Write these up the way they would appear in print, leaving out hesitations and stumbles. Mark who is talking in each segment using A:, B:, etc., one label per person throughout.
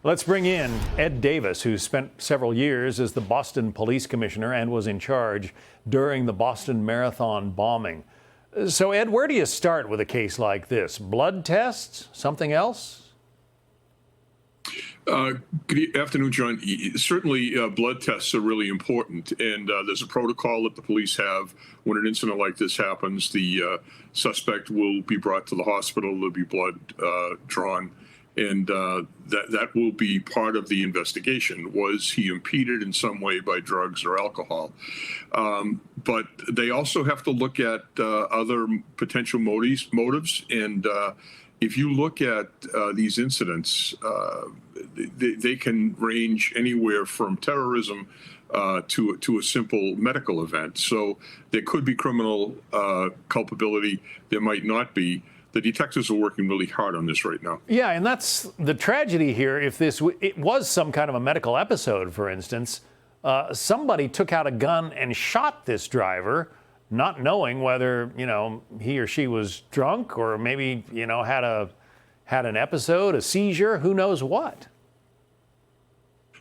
A: Let's bring in Ed Davis, who spent several years as the Boston Police Commissioner and was in charge during the Boston Marathon bombing. So, Ed, where do you start with a case like this? Blood tests? Something else?
B: Good afternoon, John. Certainly, blood tests are really important, and there's a protocol that the police have. When an incident like this happens, the suspect will be brought to the hospital. There'll be blood drawn, and that will be part of the investigation. Was he impeded in some way by drugs or alcohol? But they also have to look at other potential motives, and if you look at these incidents, they can range anywhere from terrorism to a simple medical event. So there could be criminal culpability. There might not be. The detectives are working really hard on this right now.
A: Yeah, and that's the tragedy here. If it was some kind of a medical episode, for instance, somebody took out a gun and shot this driver, not knowing whether, he or she was drunk or maybe, had an episode, a seizure, who knows what.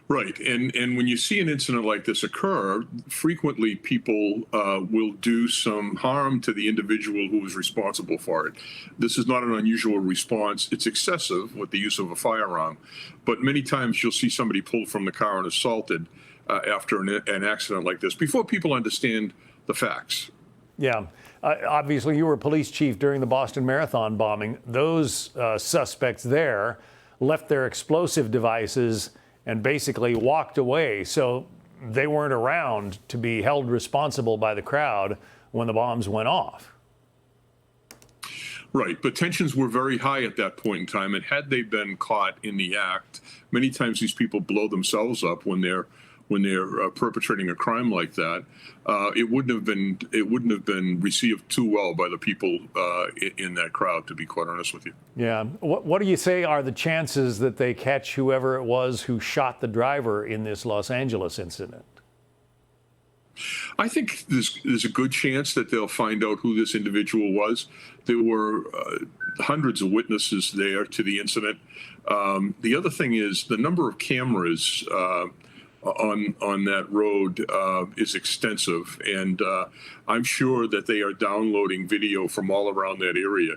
B: Right. And when you see an incident like this occur, frequently people will do some harm to the individual who was responsible for it. This is not an unusual response. It's excessive with the use of a firearm. But many times you'll see somebody pulled from the car and assaulted after an accident like this before people understand the facts.
A: Yeah. Obviously, you were police chief during the Boston Marathon bombing. Those suspects there left their explosive devices and basically walked away. So they weren't around to be held responsible by the crowd when the bombs went off.
B: Right, but tensions were very high at that point in time, and had they been caught in the act, many times these people blow themselves up when they're perpetrating a crime like that. It wouldn't have been received too well by the people in that crowd, to be quite honest with you.
A: Yeah. What do you say are the chances that they catch whoever it was who shot the driver in this Los Angeles incident?
B: I think there's a good chance that they'll find out who this individual was. There were hundreds of witnesses there to the incident. The other thing is the number of cameras on that road is extensive, and I'm sure that they are downloading video from all around that area.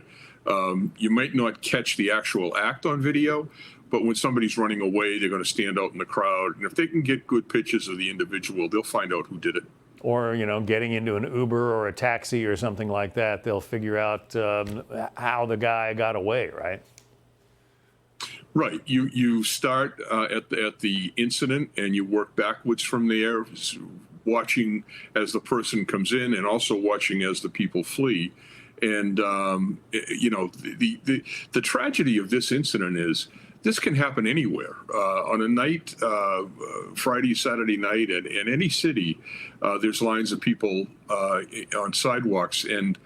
B: You might not catch the actual act on video, but when somebody's running away, they're going to stand out in the crowd, and if they can get good pictures of the individual, they'll find out who did it.
A: Or, getting into an Uber or a taxi or something like that, they'll figure out how the guy got away, right?
B: Right. You start at the incident and you work backwards from there, watching as the person comes in and also watching as the people flee. And, the tragedy of this incident is this can happen anywhere. On a night, Friday, Saturday night, and in any city, there's lines of people on sidewalks, and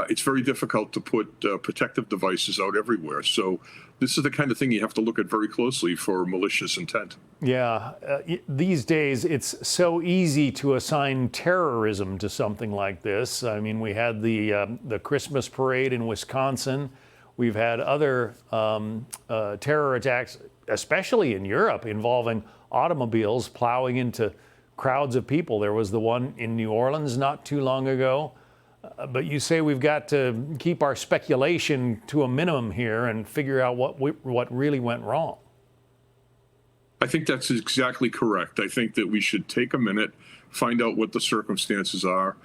B: it's very difficult to put protective devices out everywhere. So this is the kind of thing you have to look at very closely for malicious intent.
A: Yeah. These days, it's so easy to assign terrorism to something like this. I mean, we had the Christmas parade in Wisconsin. We've had other terror attacks, especially in Europe, involving automobiles plowing into crowds of people. There was the one in New Orleans not too long ago. But you say we've got to keep our speculation to a minimum here and figure out what really went wrong.
B: I think that's exactly correct. I think that we should take a minute, find out what the circumstances are.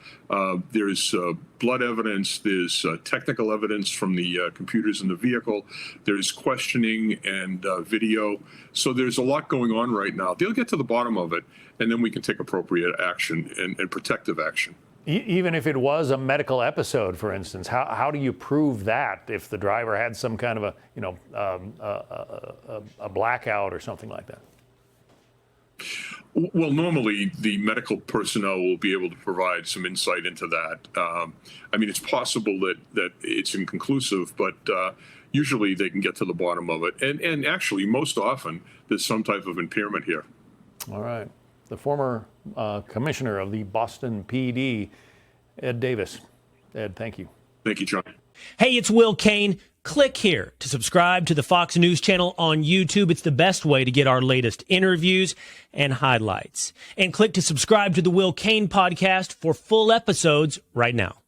B: There's blood evidence, there's technical evidence from the computers in the vehicle, there's questioning and video. So there's a lot going on right now. They'll get to the bottom of it, and then we can take appropriate action and protective action.
A: Even if it was a medical episode, for instance, how do you prove that if the driver had some kind of a blackout or something like that?
B: Well, normally the medical personnel will be able to provide some insight into that. I mean, it's possible that it's inconclusive, but usually they can get to the bottom of it. And actually, most often, there's some type of impairment here.
A: All right. The former commissioner of the Boston PD, Ed Davis. Ed, thank you.
B: Thank you, John.
C: Hey, it's Will Kane. Click here to subscribe to the Fox News channel on YouTube. It's the best way to get our latest interviews and highlights. And click to subscribe to the Will Kane podcast for full episodes right now.